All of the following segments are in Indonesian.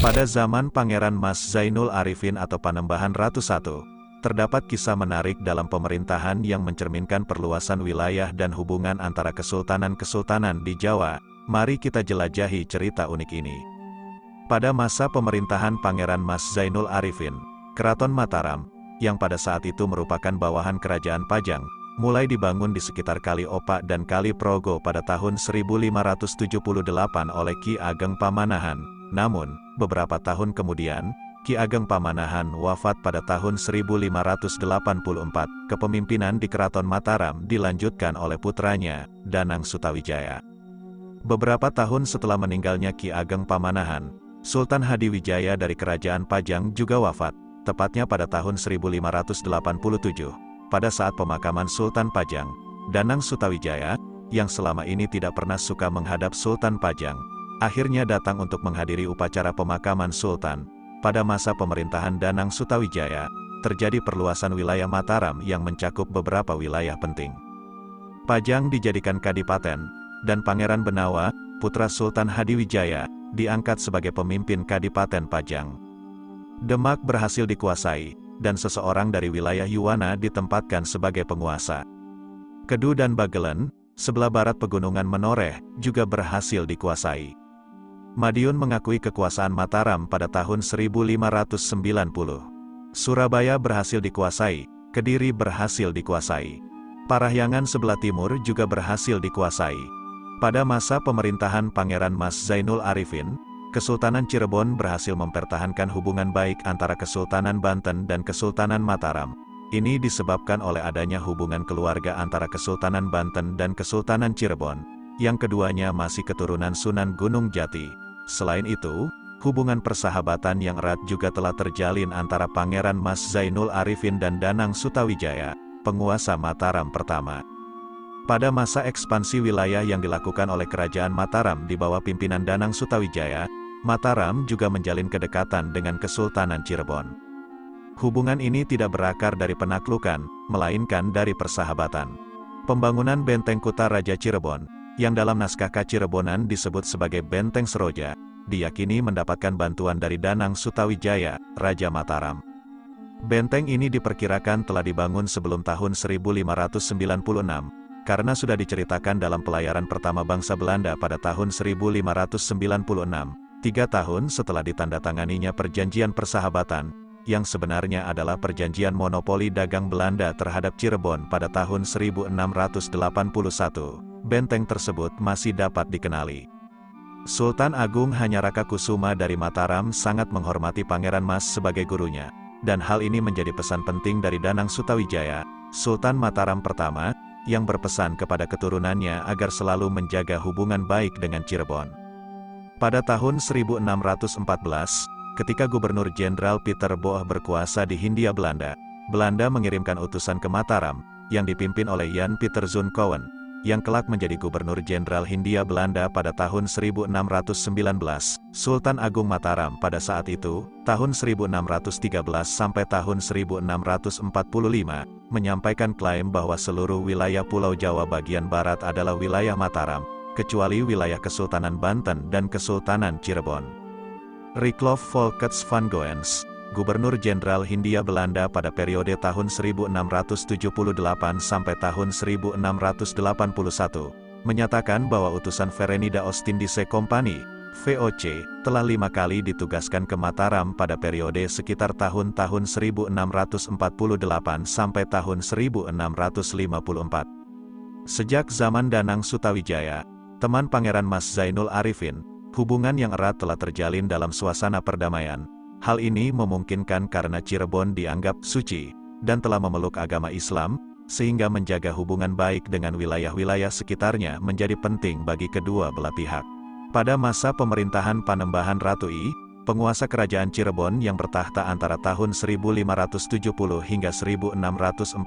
Pada zaman Pangeran Mas Zainul Arifin atau Panembahan Ratu I, terdapat kisah menarik dalam pemerintahan yang mencerminkan perluasan wilayah dan hubungan antara kesultanan-kesultanan di Jawa. Mari kita jelajahi cerita unik ini. Pada masa pemerintahan Pangeran Mas Zainul Arifin, Keraton Mataram, yang pada saat itu merupakan bawahan Kerajaan Pajang, mulai dibangun di sekitar Kali Opak dan Kali Progo pada tahun 1578 oleh Ki Ageng Pamanahan. Namun, beberapa tahun kemudian, Ki Ageng Pamanahan wafat pada tahun 1584. Kepemimpinan di Keraton Mataram dilanjutkan oleh putranya, Danang Sutawijaya. Beberapa tahun setelah meninggalnya Ki Ageng Pamanahan, Sultan Hadiwijaya dari Kerajaan Pajang juga wafat, tepatnya pada tahun 1587. Pada saat pemakaman Sultan Pajang, Danang Sutawijaya, yang selama ini tidak pernah suka menghadap Sultan Pajang, akhirnya datang untuk menghadiri upacara pemakaman Sultan. Pada masa pemerintahan Danang Sutawijaya, terjadi perluasan wilayah Mataram yang mencakup beberapa wilayah penting. Pajang dijadikan kadipaten, dan Pangeran Benawa, putra Sultan Hadiwijaya, diangkat sebagai pemimpin Kadipaten Pajang. Demak berhasil dikuasai, dan seseorang dari wilayah Yuwana ditempatkan sebagai penguasa. Kedu dan Bagelen, sebelah barat pegunungan Menoreh, juga berhasil dikuasai. Madiun mengakui kekuasaan Mataram pada tahun 1590. Surabaya berhasil dikuasai, Kediri berhasil dikuasai. Parahyangan sebelah timur juga berhasil dikuasai. Pada masa pemerintahan Pangeran Mas Zainul Arifin, Kesultanan Cirebon berhasil mempertahankan hubungan baik antara Kesultanan Banten dan Kesultanan Mataram. Ini disebabkan oleh adanya hubungan keluarga antara Kesultanan Banten dan Kesultanan Cirebon, yang keduanya masih keturunan Sunan Gunung Jati. Selain itu, hubungan persahabatan yang erat juga telah terjalin antara Pangeran Mas Zainul Arifin dan Danang Sutawijaya, penguasa Mataram pertama. Pada masa ekspansi wilayah yang dilakukan oleh Kerajaan Mataram di bawah pimpinan Danang Sutawijaya, Mataram juga menjalin kedekatan dengan Kesultanan Cirebon. Hubungan ini tidak berakar dari penaklukan, melainkan dari persahabatan. Pembangunan Benteng Kuta Raja Cirebon, yang dalam naskah Kacirebonan disebut sebagai Benteng Seroja, diyakini mendapatkan bantuan dari Danang Sutawijaya, Raja Mataram. Benteng ini diperkirakan telah dibangun sebelum tahun 1596, karena sudah diceritakan dalam pelayaran pertama bangsa Belanda pada tahun 1596, 3 tahun setelah ditandatanganinya Perjanjian Persahabatan, yang sebenarnya adalah perjanjian monopoli dagang Belanda terhadap Cirebon pada tahun 1681. Benteng tersebut masih dapat dikenali. Sultan Agung Hanyaraka-Kusuma dari Mataram sangat menghormati Pangeran Mas sebagai gurunya, dan hal ini menjadi pesan penting dari Danang Sutawijaya, Sultan Mataram pertama, yang berpesan kepada keturunannya agar selalu menjaga hubungan baik dengan Cirebon. Pada tahun 1614, ketika Gubernur Jenderal Pieter Both berkuasa di Hindia Belanda, Belanda mengirimkan utusan ke Mataram, yang dipimpin oleh Jan Pieter Zoon-Koen, yang kelak menjadi Gubernur Jenderal Hindia Belanda pada tahun 1619. Sultan Agung Mataram pada saat itu, tahun 1613 sampai tahun 1645, menyampaikan klaim bahwa seluruh wilayah Pulau Jawa bagian barat adalah wilayah Mataram, kecuali wilayah Kesultanan Banten dan Kesultanan Cirebon. Riklof Volkets van Goens, Gubernur Jenderal Hindia Belanda pada periode tahun 1678 sampai tahun 1681, menyatakan bahwa utusan Verenida Ostindische Compagnie, VOC, telah 5 kali ditugaskan ke Mataram pada periode sekitar tahun-tahun 1648 sampai tahun 1654. Sejak zaman Danang Sutawijaya, teman Pangeran Mas Zainul Arifin, hubungan yang erat telah terjalin dalam suasana perdamaian. Hal ini memungkinkan karena Cirebon dianggap suci, dan telah memeluk agama Islam, sehingga menjaga hubungan baik dengan wilayah-wilayah sekitarnya menjadi penting bagi kedua belah pihak. Pada masa pemerintahan Panembahan Ratu I, penguasa kerajaan Cirebon yang bertahta antara tahun 1570 hingga 1649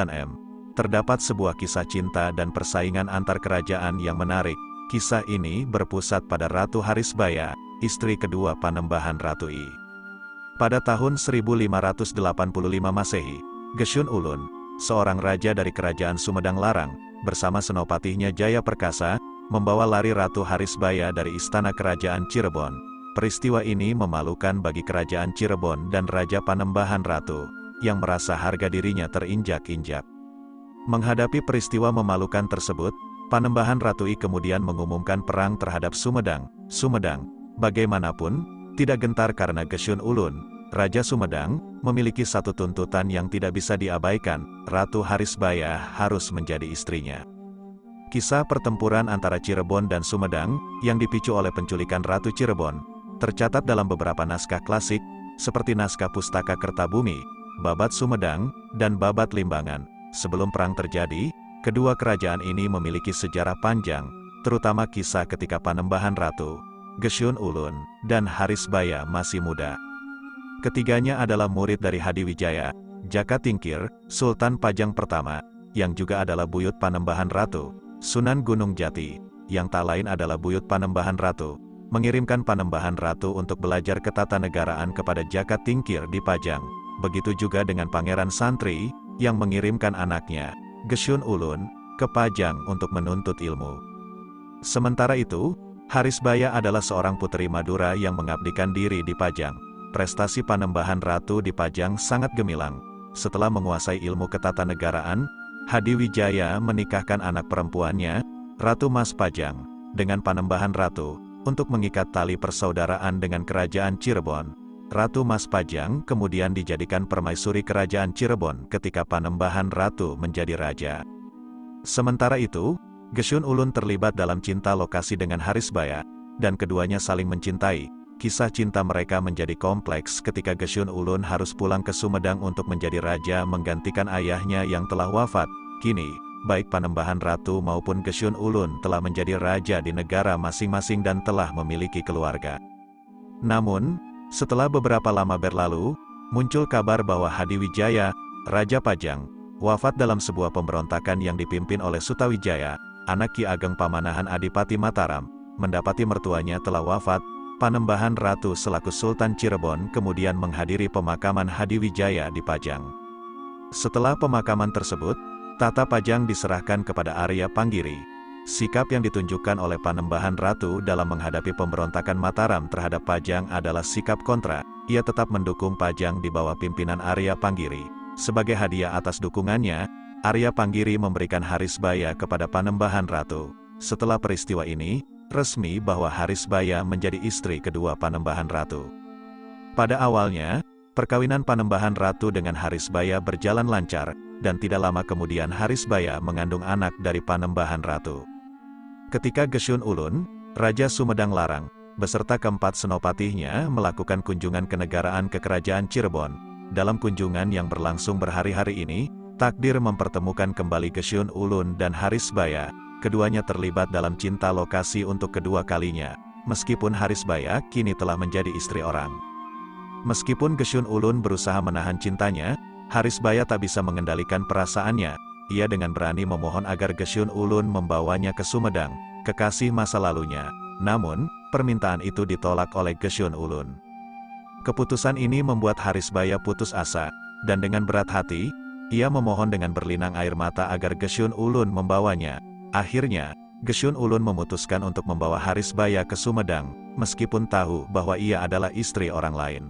m, terdapat sebuah kisah cinta dan persaingan antar kerajaan yang menarik. Kisah ini berpusat pada Ratu Harisbaya, istri kedua Panembahan Ratu I. Pada tahun 1585 Masehi, Gesyun Ulun, seorang raja dari kerajaan Sumedang Larang, bersama senopatinya Jaya Perkasa, membawa lari Ratu Harisbaya dari istana kerajaan Cirebon. Peristiwa ini memalukan bagi Kerajaan Cirebon dan Raja Panembahan Ratu, yang merasa harga dirinya terinjak-injak. Menghadapi peristiwa memalukan tersebut, Panembahan Ratu I kemudian mengumumkan perang terhadap Sumedang. Sumedang, bagaimanapun, tidak gentar karena Gesyun Ulun, Raja Sumedang, memiliki satu tuntutan yang tidak bisa diabaikan, Ratu Harisbaya harus menjadi istrinya. Kisah pertempuran antara Cirebon dan Sumedang, yang dipicu oleh penculikan Ratu Cirebon, tercatat dalam beberapa naskah klasik, seperti naskah Pustaka Kertabumi, Babat Sumedang, dan Babat Limbangan. Sebelum perang terjadi, kedua kerajaan ini memiliki sejarah panjang, terutama kisah ketika Panembahan Ratu, Gesyun Ulun, dan Harisbaya masih muda. Ketiganya adalah murid dari Hadiwijaya, Jaka Tingkir, Sultan Pajang pertama, yang juga adalah buyut Panembahan Ratu, Sunan Gunung Jati, yang tak lain adalah buyut Panembahan Ratu, mengirimkan Panembahan Ratu untuk belajar ketatanegaraan kepada Jaka Tingkir di Pajang. Begitu juga dengan Pangeran Santri, yang mengirimkan anaknya, Gesyun Ulun, ke Pajang untuk menuntut ilmu. Sementara itu, Harisbaya adalah seorang puteri Madura yang mengabdikan diri di Pajang. Prestasi Panembahan Ratu di Pajang sangat gemilang. Setelah menguasai ilmu ketatanegaraan, Hadiwijaya menikahkan anak perempuannya, Ratu Mas Pajang, dengan Panembahan Ratu, untuk mengikat tali persaudaraan dengan Kerajaan Cirebon. Ratu Mas Pajang kemudian dijadikan permaisuri Kerajaan Cirebon ketika Panembahan Ratu menjadi raja. Sementara itu, Gesyun Ulun terlibat dalam cinta lokasi dengan Harisbaya, dan keduanya saling mencintai. Kisah cinta mereka menjadi kompleks ketika Gesyun Ulun harus pulang ke Sumedang untuk menjadi raja menggantikan ayahnya yang telah wafat. Kini, baik Panembahan Ratu maupun Gesyun Ulun telah menjadi raja di negara masing-masing dan telah memiliki keluarga. Namun, setelah beberapa lama berlalu, muncul kabar bahwa Hadiwijaya, Raja Pajang, wafat dalam sebuah pemberontakan yang dipimpin oleh Sutawijaya, anak Ki Ageng Pamanahan Adipati Mataram. Mendapati mertuanya telah wafat, Panembahan Ratu selaku Sultan Cirebon kemudian menghadiri pemakaman Hadiwijaya di Pajang. Setelah pemakaman tersebut, tata Pajang diserahkan kepada Arya Panggiri. Sikap yang ditunjukkan oleh Panembahan Ratu dalam menghadapi pemberontakan Mataram terhadap Pajang adalah sikap kontra. Ia tetap mendukung Pajang di bawah pimpinan Arya Panggiri. Sebagai hadiah atas dukungannya, Arya Panggiri memberikan Harisbaya kepada Panembahan Ratu. Setelah peristiwa ini, resmi bahwa Harisbaya menjadi istri kedua Panembahan Ratu. Pada awalnya, perkawinan Panembahan Ratu dengan Harisbaya berjalan lancar, dan tidak lama kemudian Harisbaya mengandung anak dari Panembahan Ratu. Ketika Gesyun Ulun, Raja Sumedang Larang, beserta keempat senopatihnya melakukan kunjungan kenegaraan ke Kerajaan Cirebon. Dalam kunjungan yang berlangsung berhari-hari ini, takdir mempertemukan kembali Gesyun Ulun dan Harisbaya. Keduanya terlibat dalam cinta lokasi untuk kedua kalinya, meskipun Harisbaya kini telah menjadi istri orang. Meskipun Gesyun Ulun berusaha menahan cintanya, Harisbaya tak bisa mengendalikan perasaannya. Ia dengan berani memohon agar Gesyun Ulun membawanya ke Sumedang, kekasih masa lalunya. Namun, permintaan itu ditolak oleh Gesyun Ulun. Keputusan ini membuat Harisbaya putus asa, dan dengan berat hati, ia memohon dengan berlinang air mata agar Gesyun Ulun membawanya. Akhirnya, Gesyun Ulun memutuskan untuk membawa Harisbaya ke Sumedang, meskipun tahu bahwa ia adalah istri orang lain.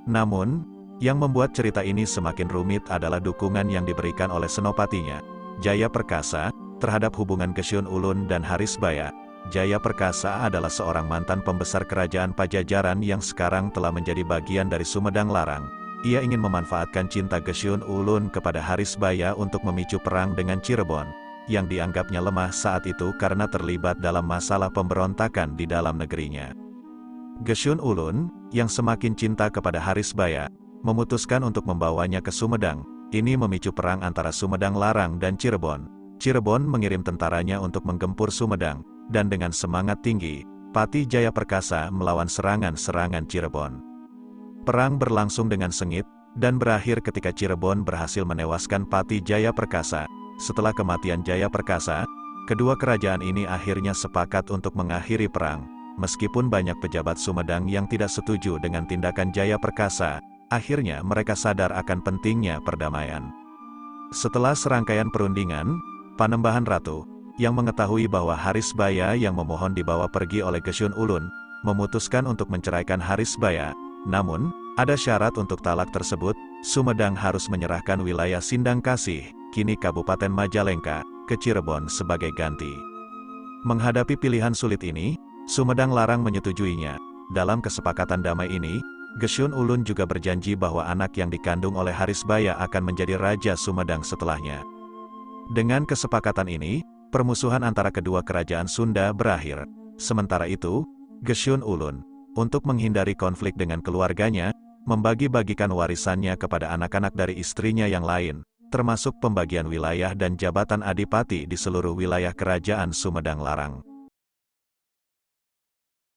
Namun, yang membuat cerita ini semakin rumit adalah dukungan yang diberikan oleh senopatinya, Jaya Perkasa, terhadap hubungan Gesyun Ulun dan Harisbaya. Jaya Perkasa adalah seorang mantan pembesar kerajaan Pajajaran yang sekarang telah menjadi bagian dari Sumedang Larang. Ia ingin memanfaatkan cinta Gesyun Ulun kepada Harisbaya untuk memicu perang dengan Cirebon, yang dianggapnya lemah saat itu karena terlibat dalam masalah pemberontakan di dalam negerinya. Gesyun Ulun, yang semakin cinta kepada Harisbaya, memutuskan untuk membawanya ke Sumedang. Ini memicu perang antara Sumedang Larang dan Cirebon. Cirebon mengirim tentaranya untuk menggempur Sumedang, dan dengan semangat tinggi, Pati Jaya Perkasa melawan serangan-serangan Cirebon. Perang berlangsung dengan sengit, dan berakhir ketika Cirebon berhasil menewaskan Pati Jaya Perkasa. Setelah kematian Jaya Perkasa, kedua kerajaan ini akhirnya sepakat untuk mengakhiri perang. Meskipun banyak pejabat Sumedang yang tidak setuju dengan tindakan Jaya Perkasa, akhirnya mereka sadar akan pentingnya perdamaian. Setelah serangkaian perundingan, Panembahan Ratu, yang mengetahui bahwa Harisbaya yang memohon dibawa pergi oleh Gesyun Ulun, memutuskan untuk menceraikan Harisbaya. Namun, ada syarat untuk talak tersebut, Sumedang harus menyerahkan wilayah Sindangkasih, kini Kabupaten Majalengka, ke Cirebon sebagai ganti. Menghadapi pilihan sulit ini, Sumedang Larang menyetujuinya. Dalam kesepakatan damai ini, Gesyun Ulun juga berjanji bahwa anak yang dikandung oleh Harisbaya akan menjadi Raja Sumedang setelahnya. Dengan kesepakatan ini, permusuhan antara kedua kerajaan Sunda berakhir. Sementara itu, Gesyun Ulun, untuk menghindari konflik dengan keluarganya, membagi-bagikan warisannya kepada anak-anak dari istrinya yang lain, termasuk pembagian wilayah dan jabatan adipati di seluruh wilayah kerajaan Sumedang Larang.